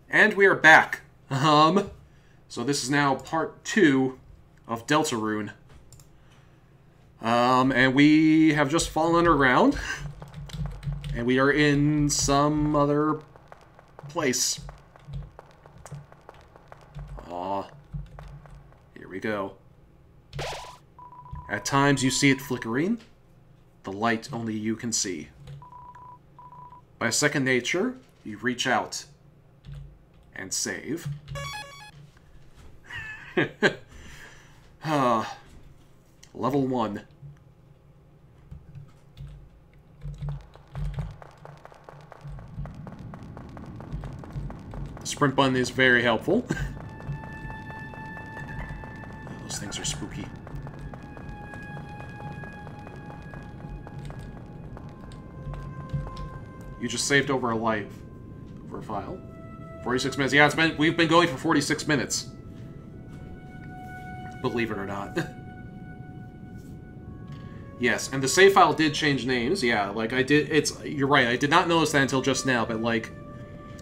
And we are back. So this is now part 2 of Delta Rune. And we have just fallen underground. And we are in some other place. Aw. Here we go. At times you see it flickering. The light only you can see. By second nature, you reach out and save. Level 1. The sprint button is very helpful. Those things are spooky. You just saved over a life. Over a file. 46 minutes. Yeah, we've been going for 46 minutes. Believe it or not. Yes, and the save file did change names. Yeah, like I did. You're right. I did not notice that until just now. But like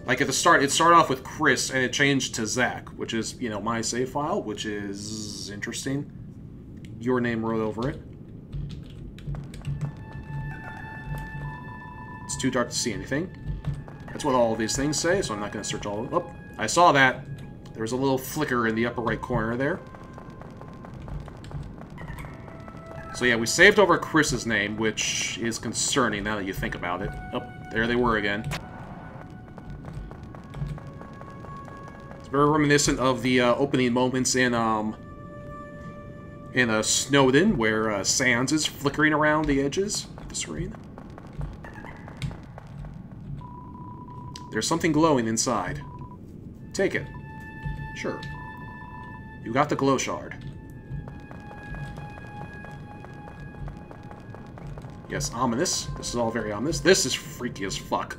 at the start, it started off with Chris, and it changed to Zach, which is, you know, my save file, which is interesting. Your name wrote over it. It's too dark to see anything. That's what all of these things say, so I'm not going to search all of them. Oh, I saw that. There was a little flicker in the upper right corner there. So yeah, we saved over Chris's name, which is concerning now that you think about it. Oh, there they were again. It's very reminiscent of the opening moments in Snowden, where Sans is flickering around the edges of the screen. There's something glowing inside. Take it. Sure. You got the glow shard. Yes, ominous. This is all very ominous. This is freaky as fuck.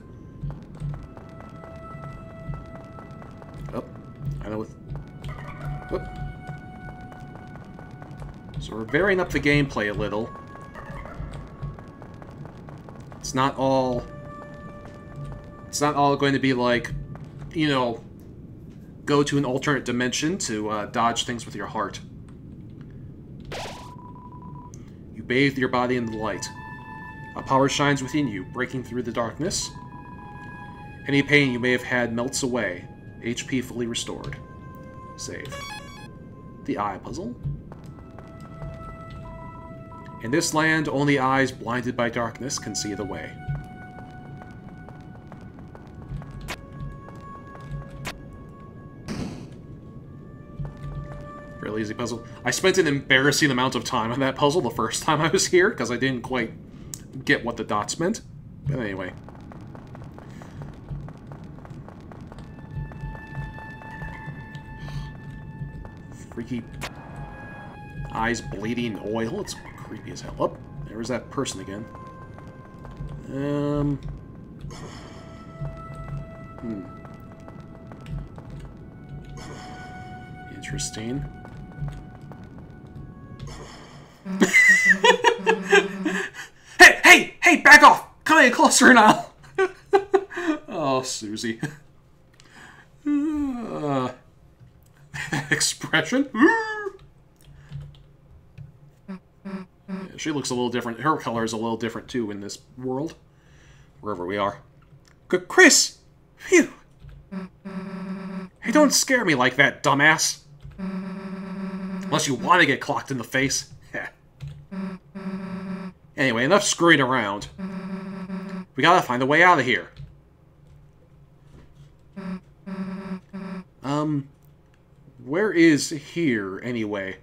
Oh, I know what... Oh. So we're varying up the gameplay a little. It's not all going to be like, you know, go to an alternate dimension to dodge things with your heart. You bathe your body in the light. A power shines within you, breaking through the darkness. Any pain you may have had melts away. HP fully restored. Save. The eye puzzle. In this land, only eyes blinded by darkness can see the way. Really easy puzzle. I spent an embarrassing amount of time on that puzzle the first time I was here, because I didn't quite get what the dots meant. But anyway. Freaky eyes bleeding oil. It's creepy as hell. Oh, there's that person again. Interesting. Hey, back off! Come in closer now! Oh, Susie. Expression? Yeah, she looks a little different. Her color is a little different, too, in this world. Wherever we are. Chris! Phew! Hey, don't scare me like that, dumbass! Unless you want to get clocked in the face. Anyway, enough screwing around. We gotta find a way out of here. Where is here, anyway?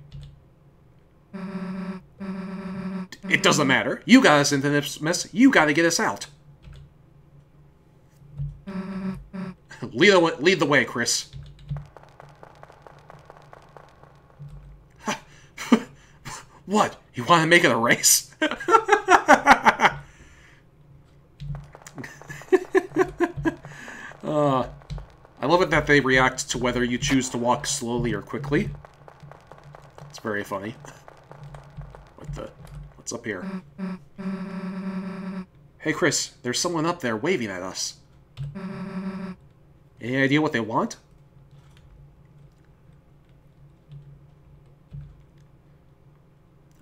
It doesn't matter. You got us into this mess. You gotta get us out. Lead the way, Chris. What? You want to make it a race? I love it that they react to whether you choose to walk slowly or quickly. It's very funny. What's up here? Hey, Chris, there's someone up there waving at us. Any idea what they want?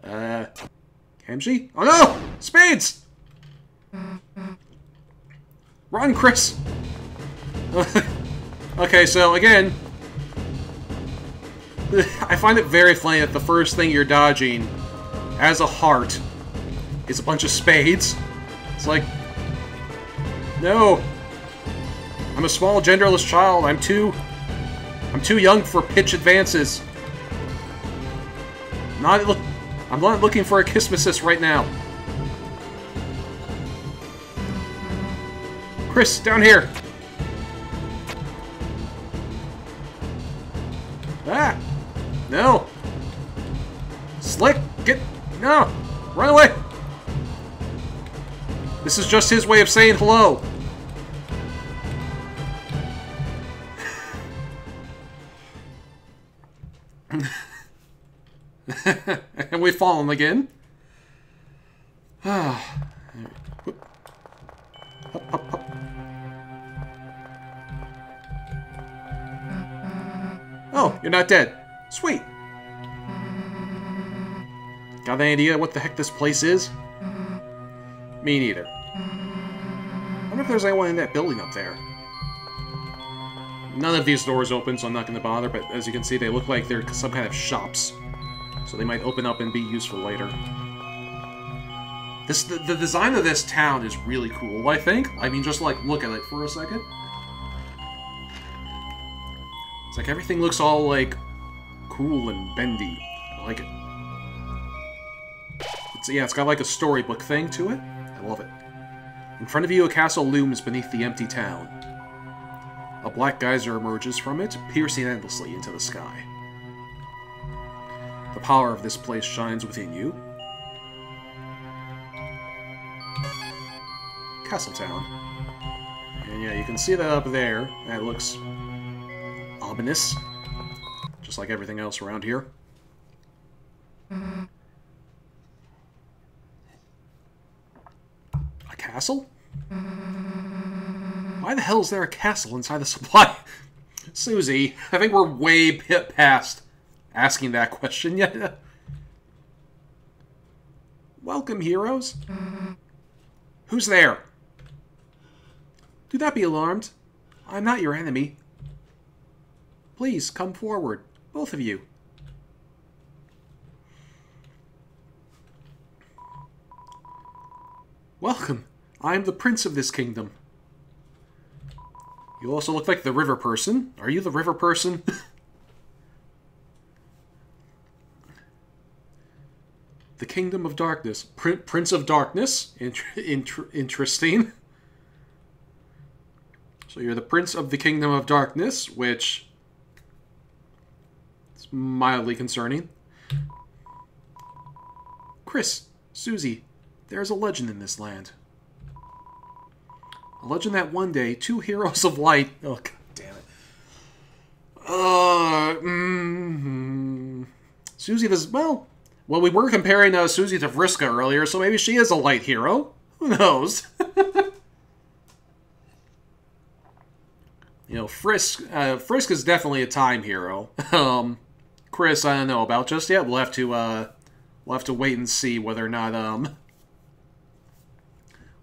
Kenji? Oh no! Spades! Run, Chris! Okay, so again, I find it very funny that the first thing you're dodging as a heart is a bunch of spades. It's like, no. I'm a small, genderless child. I'm too young for pitch advances. I'm not looking for a Kismesis right now. Chris, down here. Ah! No! Slick! No! Run away! This is just his way of saying hello. And we've fallen again. Oh, you're not dead. Sweet. Got any idea what the heck this place is? Me neither. I wonder if there's anyone in that building up there. None of these doors open, so I'm not going to bother, but as you can see, they look like they're some kind of shops. So they might open up and be useful later. The design of this town is really cool, I think. I mean, just like, look at it for a second. It's like everything looks all, like, cool and bendy. I like it. It's got like a storybook thing to it. I love it. In front of you, a castle looms beneath the empty town. A black geyser emerges from it, piercing endlessly into the sky. The power of this place shines within you. Castletown. And yeah, you can see that up there. That looks ominous. Just like everything else around here. A castle? Why the hell is there a castle inside the supply? Susie, I think we're way past asking that question yet. Welcome, heroes. Who's there? Do not be alarmed. I'm not your enemy. Please, come forward. Both of you. Welcome. I am the prince of this kingdom. You also look like the river person. Are you the river person? The Kingdom of Darkness. Prince of Darkness. Interesting. So you're the Prince of the Kingdom of Darkness, which is mildly concerning. Chris, Susie, there is a legend in this land. A legend that one day, two heroes of light... Oh, god damn it. Susie does... Well, we were comparing Susie to Vriska earlier, so maybe she is a light hero. Who knows? You know, Frisk is definitely a time hero. Chris, I don't know about just yet. We'll have to wait and see whether or not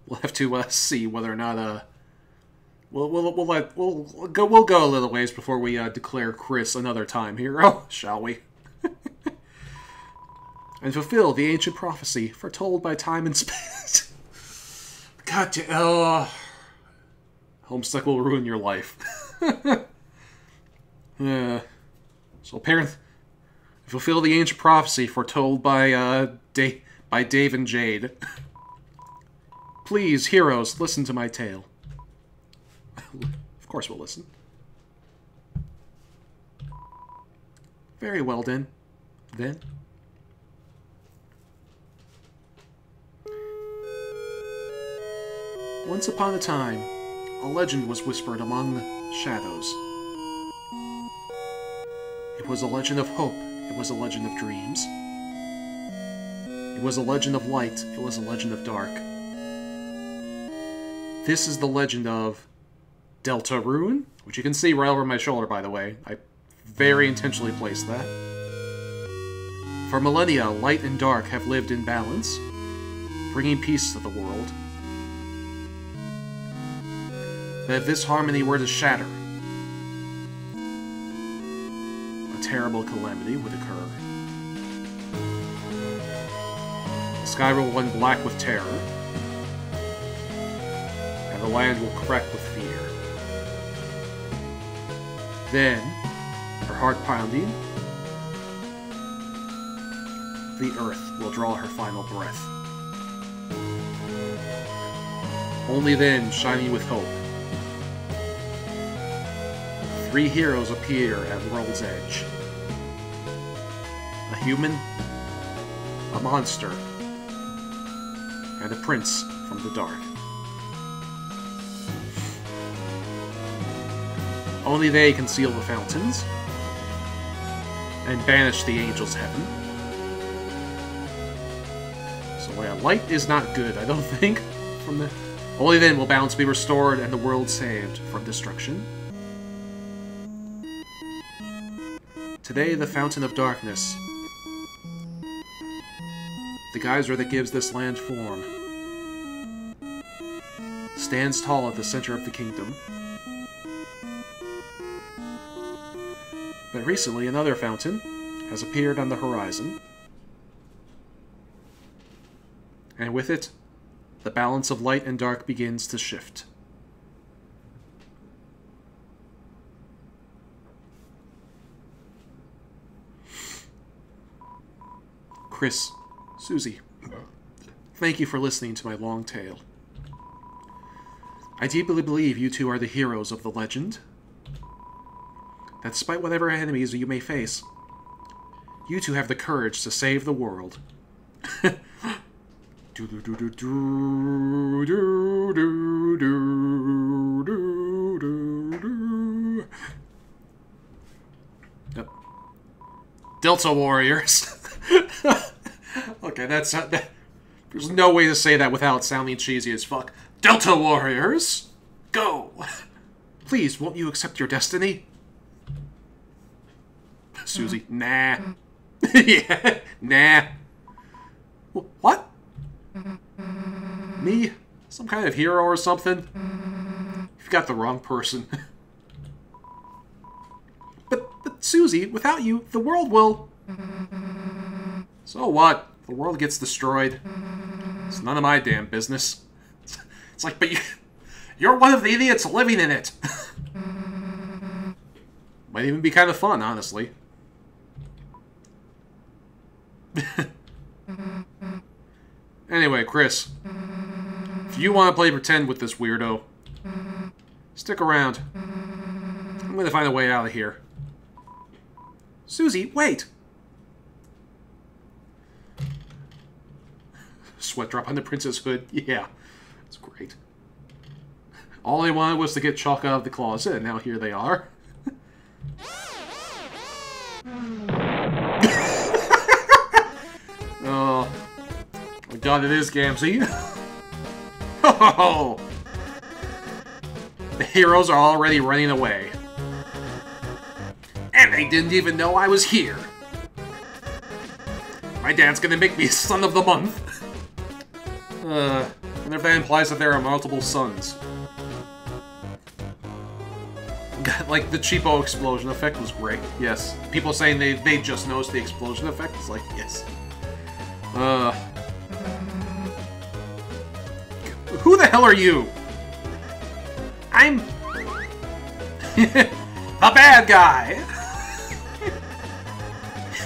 we'll have to see whether or not we'll go a little ways before we declare Chris another time hero, shall we? And fulfill the ancient prophecy foretold by time and space. God damn. Homestuck will ruin your life. So apparently, fulfill the ancient prophecy foretold by Dave and Jade. Please, heroes, listen to my tale. Of course we'll listen. Very well, then. Once upon a time, a legend was whispered among the shadows. It was a legend of hope. It was a legend of dreams. It was a legend of light. It was a legend of dark. This is the legend of Delta Rune, which you can see right over my shoulder, by the way. I very intentionally placed that. For millennia, light and dark have lived in balance, bringing peace to the world. But if this harmony were to shatter, a terrible calamity would occur. The sky will run black with terror, and the land will crack with fear. Then, her heart pounding, the earth will draw her final breath. Only then, shining with hope, 3 heroes appear at the world's edge. A human, a monster, and a prince from the dark. Only they can seal the fountains and banish the angels' heaven. So yeah, light is not good, I don't think. Only then will balance be restored and the world saved from destruction. Today, the Fountain of Darkness, the geyser that gives this land form, stands tall at the center of the kingdom. But recently, another fountain has appeared on the horizon, and with it, the balance of light and dark begins to shift. Chris, Susie, thank you for listening to my long tale. I deeply believe you two are the heroes of the legend. That despite whatever enemies you may face, you two have the courage to save the world. Yep. Delta Warriors. Okay, that's not... There's no way to say that without sounding cheesy as fuck. Delta Warriors! Go! Please, won't you accept your destiny? Susie, nah. Yeah, nah. What? Me? Some kind of hero or something? You've got the wrong person. But Susie, without you, the world will... So what? The world gets destroyed. It's none of my damn business. It's like, but you're one of the idiots living in it. Might even be kind of fun, honestly. Anyway, Chris, if you want to play pretend with this weirdo, stick around. I'm going to find a way out of here. Susie, wait! Sweat drop on the princess hood. Yeah, it's great. All they wanted was to get Chalk out of the closet, and now here they are. Oh my god, it is Gamzee. Oh, the heroes are already running away. And they didn't even know I was here. My dad's gonna make me son of the month. And if that implies that there are multiple sons. Like, the cheapo explosion effect was great. Yes. People saying they just noticed the explosion effect. It's like, yes. Who the hell are you? I'm... the bad guy!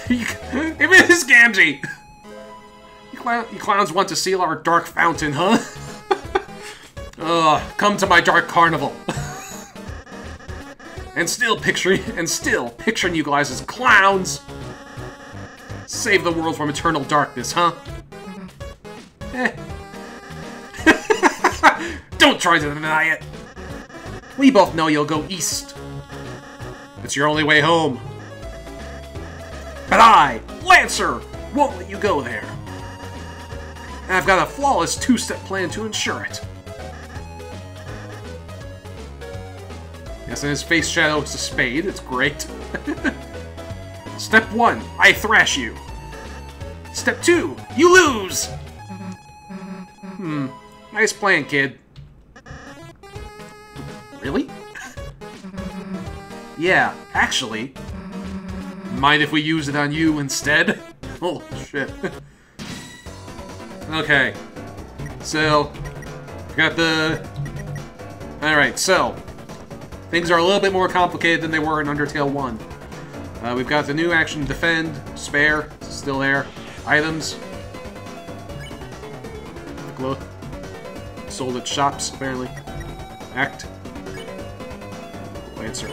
It is Gamzee! You clowns want to seal our dark fountain, huh? Come to my dark carnival. and still picturing you guys as clowns. Save the world from eternal darkness, huh? Don't try to deny it. We both know you'll go east. It's your only way home. But I, Lancer, won't let you go there. And I've got a flawless 2-step plan to ensure it. Yes, and his face shadow is a spade. It's great. Step 1, I thrash you. Step 2, you lose! Nice plan, kid. Really? Yeah, actually. Mind if we use it on you instead? Oh, shit. Okay. So, got the... Alright, so... Things are a little bit more complicated than they were in Undertale 1. We've got the new action Defend, Spare, still there. Items. Glow. Sold at shops, apparently. Act. Lancer.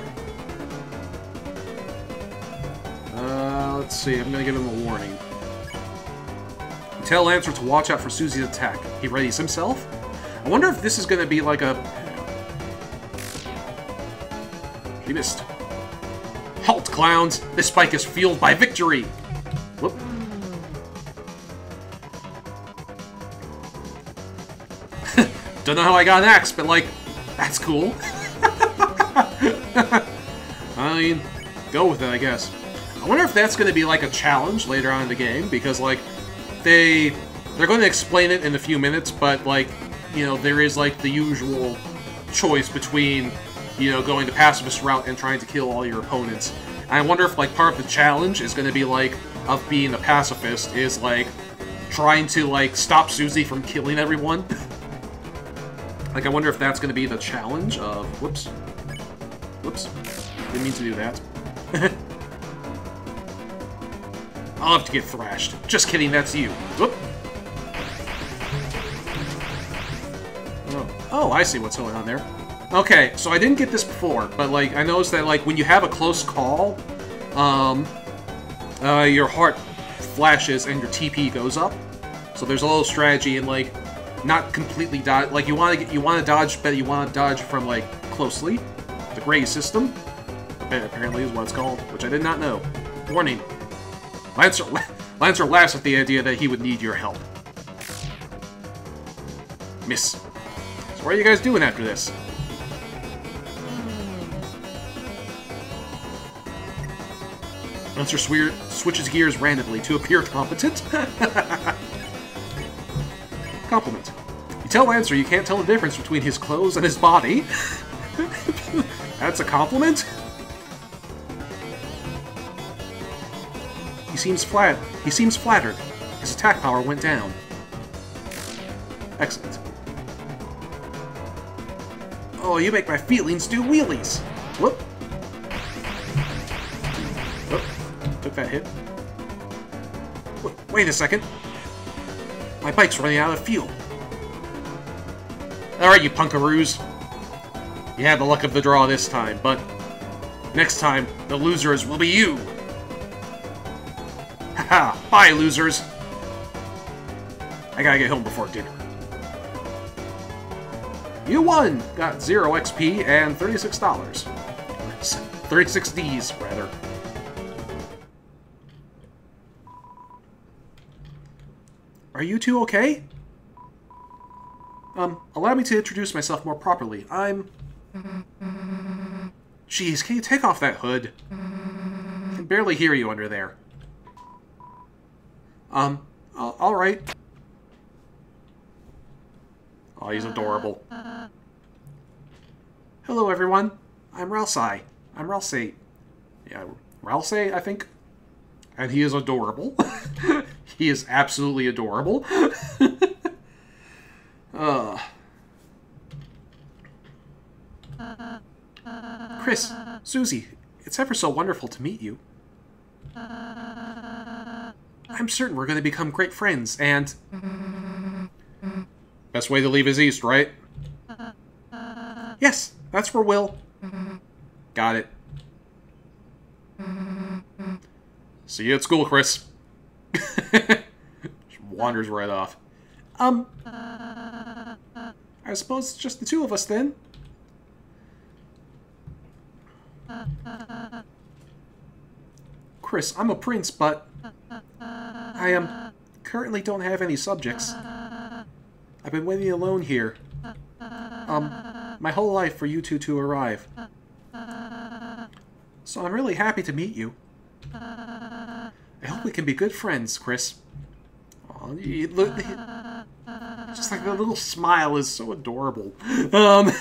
Let's see, I'm gonna give him a warning. You tell Lancer to watch out for Susie's attack. He readies himself? I wonder if this is gonna be like a... He missed. Halt, clowns! This spike is fueled by victory! Whoop. Don't know how I got an axe, but like, that's cool. I mean, go with it, I guess. I wonder if that's going to be like a challenge later on in the game, because like, they're going to explain it in a few minutes, but like, you know, there is like the usual choice between, you know, going the pacifist route and trying to kill all your opponents. And I wonder if like part of the challenge is going to be like, of being a pacifist, is like, trying to like stop Susie from killing everyone. Like, I wonder if that's going to be the challenge of... Whoops. Whoops. Didn't mean to do that. I'll have to get thrashed. Just kidding, that's you. Whoop. Oh, I see what's going on there. Okay, so I didn't get this before, but, like, I noticed that, like, when you have a close call, your heart flashes and your TP goes up. So there's a little strategy in, like, not completely dodge. Like, you want to dodge, but you want to dodge from, like, closely. The gray system, apparently, is what it's called, which I did not know. Warning. Lancer laughs at the idea that he would need your help. Miss. So what are you guys doing after this? Lancer switches gears randomly to appear competent. Compliment. You tell Lancer you can't tell the difference between his clothes and his body. That's a compliment? He seems flattered. His attack power went down. Excellent. Oh, you make my feelings do wheelies. Whoop. Whoop. Took that hit. Wait a second. My bike's running out of fuel. Alright, you punkaroos. You had the luck of the draw this time, but next time, the losers will be you. Haha, bye, losers. I gotta get home before dinner. You won! Got 0 XP and $36. 36 Ds, rather. Are you two okay? Allow me to introduce myself more properly. I'm... Jeez, can you take off that hood? I can barely hear you under there. Alright. Oh, he's adorable. Hello, everyone. I'm Ralsei. Yeah, Ralsei, I think. And he is adorable. He is absolutely adorable. Chris, Susie, it's ever so wonderful to meet you. I'm certain we're going to become great friends, and... Best way to leave is east, right? Yes, that's where we'll... Got it. See you at school, Chris. Wanders right off. I suppose it's just the two of us, then. Chris, I'm a prince, but... I currently don't have any subjects. I've been waiting alone here. My whole life for you two to arrive. So I'm really happy to meet you. I hope we can be good friends, Chris. Aw, you look... Just like that little smile is so adorable. Let's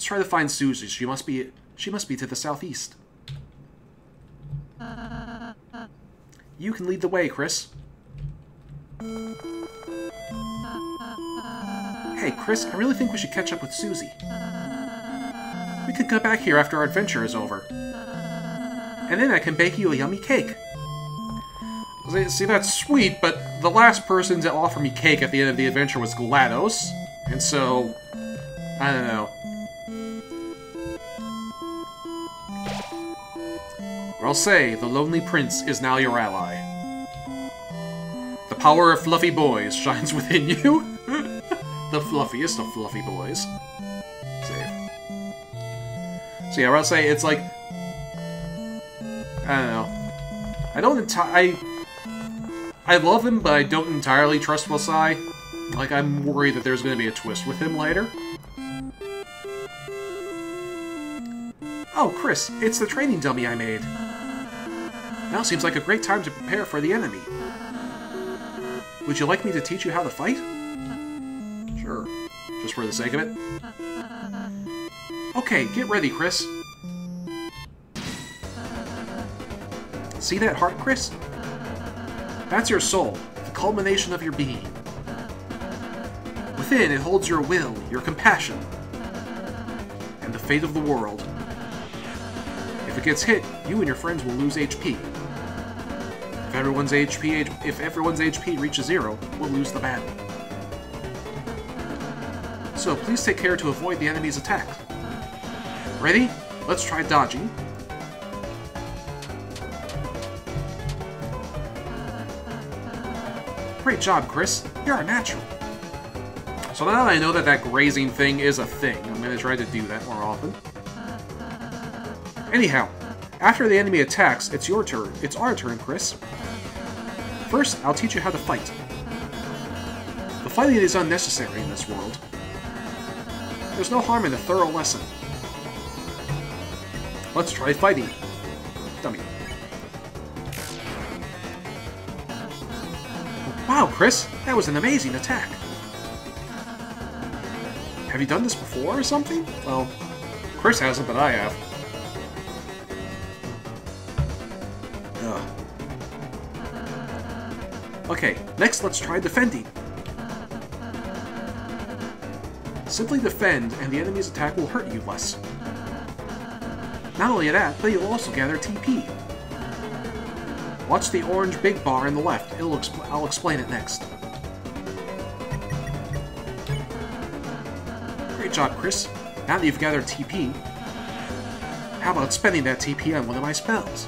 try to find Susie. She must be to the southeast. You can lead the way, Chris. Hey, Chris, I really think we should catch up with Susie. We could come back here after our adventure is over. And then I can bake you a yummy cake. See, that's sweet, but the last person to offer me cake at the end of the adventure was GLaDOS. And so, I don't know. Ralsei, the Lonely Prince, is now your ally. The power of fluffy boys shines within you. The fluffiest of fluffy boys. Save. So yeah, Ralsei, it's like... I don't know. I love him, but I don't entirely trust Ralsei. Like, I'm worried that there's going to be a twist with him later. Oh, Chris, it's the training dummy I made. Now seems like a great time to prepare for the enemy. Would you like me to teach you how to fight? Sure. Just for the sake of it. Okay, get ready, Chris. See that heart, Chris? That's your soul, the culmination of your being. Within, it holds your will, your compassion, and the fate of the world. If it gets hit, you and your friends will lose HP. If everyone's HP reaches 0, we'll lose the battle. So please take care to avoid the enemy's attack. Ready? Let's try dodging. Great job, Chris. You're a natural. So now that I know that that grazing thing is a thing, I'm going to try to do that more often. Anyhow, after the enemy attacks, it's your turn. It's our turn, Chris. First, I'll teach you how to fight. The fighting is unnecessary in this world. There's no harm in a thorough lesson. Let's try fighting. Dummy. Wow, Chris, that was an amazing attack. Have you done this before or something? Well, Chris hasn't, but I have. Ugh. Okay, next let's try defending. Simply defend, and the enemy's attack will hurt you less. Not only that, but you'll also gather TP. Watch the orange big bar on the left. I'll explain it next. Great job, Chris. Now that you've gathered TP, how about spending that TP on one of my spells?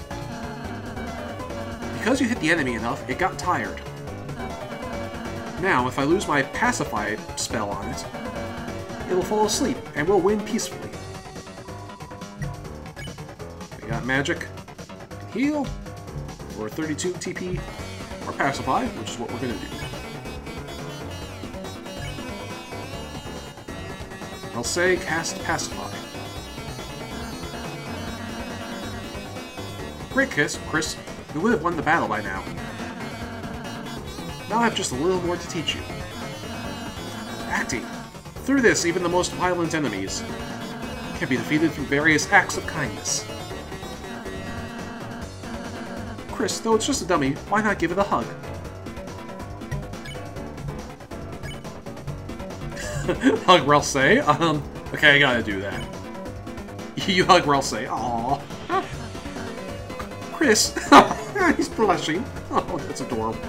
Because you hit the enemy enough, it got tired. Now, if I lose my Pacify spell on it, it'll fall asleep, and we'll win peacefully. We got Magic, Heal, or 32 TP, or Pacify, which is what we're going to do. Ralsei, cast Pacify. Great kiss, Chris. We would have won the battle by now. Now I have just a little more to teach you. Acting. Through this, even the most violent enemies can be defeated through various acts of kindness. Chris, though it's just a dummy, why not give it a hug? Hug Ralsei? Okay, I gotta do that. You hug Ralsei. Aww. Chris! He's blushing. Oh, that's adorable.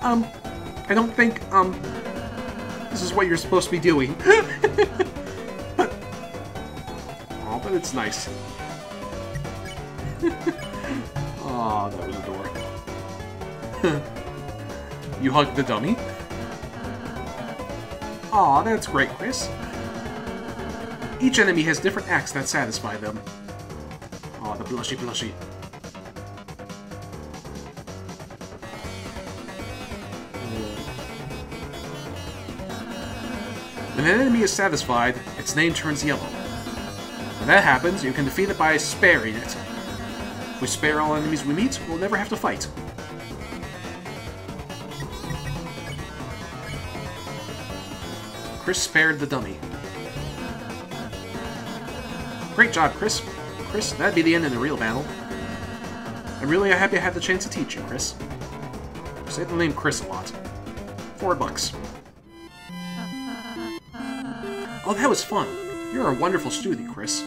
I don't think, this is what you're supposed to be doing. But it's nice. Aw, that was adorable. You hugged the dummy? Aw, that's great, Chris. Each enemy has different acts that satisfy them. Aw, the blushy blushy. When an enemy is satisfied, its name turns yellow. When that happens, you can defeat it by sparing it. If we spare all enemies we meet, we'll never have to fight. Chris spared the dummy. Great job, Chris. Chris, that'd be the end of the real battle. I'm really happy I had the chance to teach you, Chris. Say the name Chris a lot. $4. Oh, that was fun. You're a wonderful student, Chris.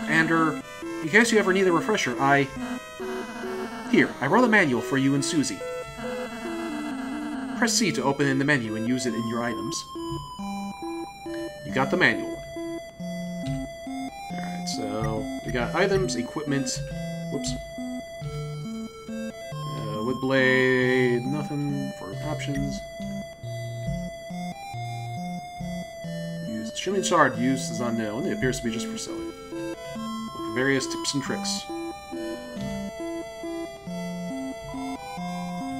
And, in case you ever need a refresher, Here, I wrote a manual for you and Susie. Press C to open in the menu and use it in your items. You got the manual. Alright, so we got items, equipment, whoops. Wood blade, nothing for options. Use shimming shard, use is unknown. It appears to be just for selling. Look for various tips and tricks.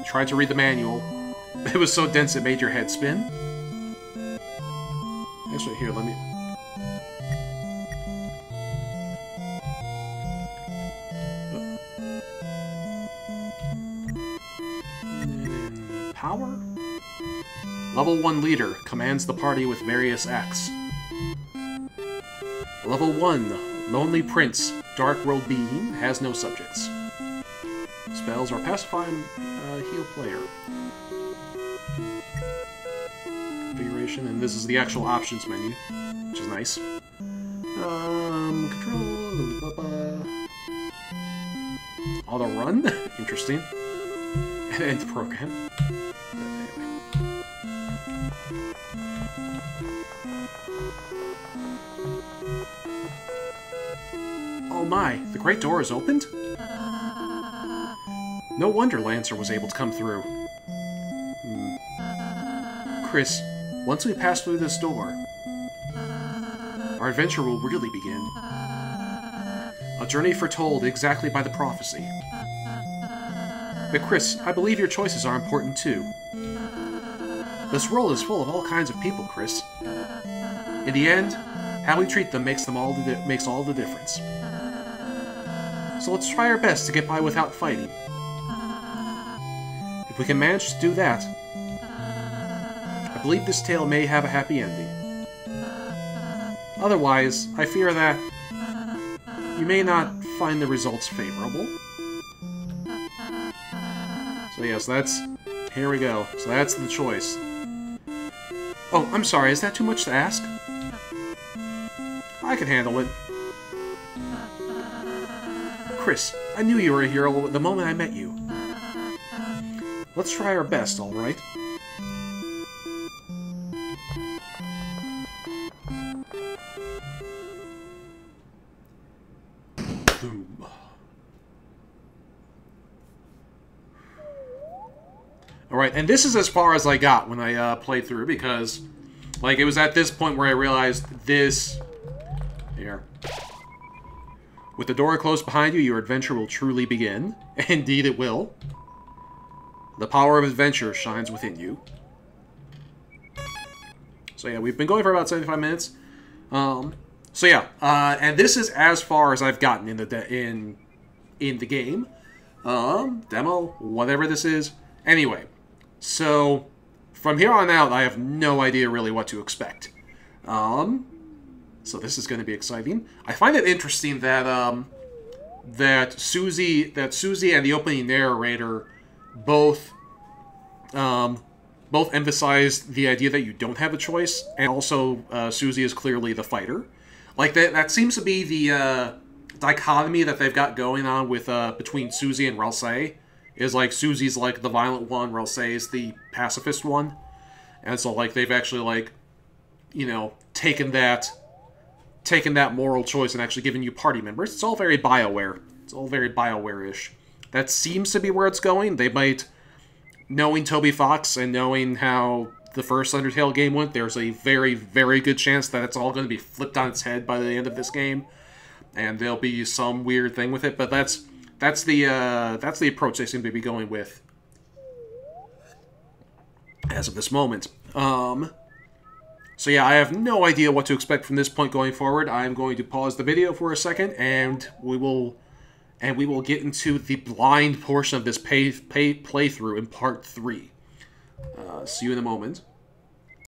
Tried to read the manual. It was so dense it made your head spin. Actually, here, let me... Power? Level 1 leader commands the party with various acts. Level 1 Lonely Prince, Dark World Being, has no subjects. Spells are pacify and heal player. Configuration, and this is the actual options menu, which is nice. Control, auto run, interesting. And end program. Anyway. Oh my, the great door is opened? No wonder Lancer was able to come through. Chris, once we pass through this door, our adventure will really begin. A journey foretold exactly by the prophecy. But Chris, I believe your choices are important too. This world is full of all kinds of people, Chris. In the end, how we treat them makes all the difference. So let's try our best to get by without fighting. If we can manage to do that, I believe this tale may have a happy ending. Otherwise, I fear that you may not find the results favorable. So yes, here we go. So that's the choice. Oh, I'm sorry, is that too much to ask? I can handle it. Chris, I knew you were a hero the moment I met you. Let's try our best, alright? Boom. Alright, and this is as far as I got when I played through, because, like, it was at this point where I realized this... Here. With the door closed behind you, your adventure will truly begin. Indeed it will. The power of adventure shines within you. So yeah, we've been going for about 75 minutes. So yeah, and this is as far as I've gotten in the game. Demo, whatever this is. Anyway, so from here on out, I have no idea really what to expect. So this is going to be exciting. I find it interesting that that Susie and the opening narrator both emphasized the idea that you don't have a choice, and also Susie is clearly the fighter. Like that seems to be the dichotomy that they've got going on with between Susie and Ralsei. Is like Susie's like the violent one, Ralsei is the pacifist one, and so like they've actually like, you know, taken that moral choice and actually given you party members. It's all very BioWare. It's all very BioWare-ish. That seems to be where it's going. They might, knowing Toby Fox and knowing how the first Undertale game went, there's a very, very good chance that it's all going to be flipped on its head by the end of this game, and there'll be some weird thing with it. But that's the approach they seem to be going with as of this moment. So So yeah, I have no idea what to expect from this point going forward. I'm going to pause the video for a second, and we will get into the blind portion of this playthrough in part 3. See you in a moment.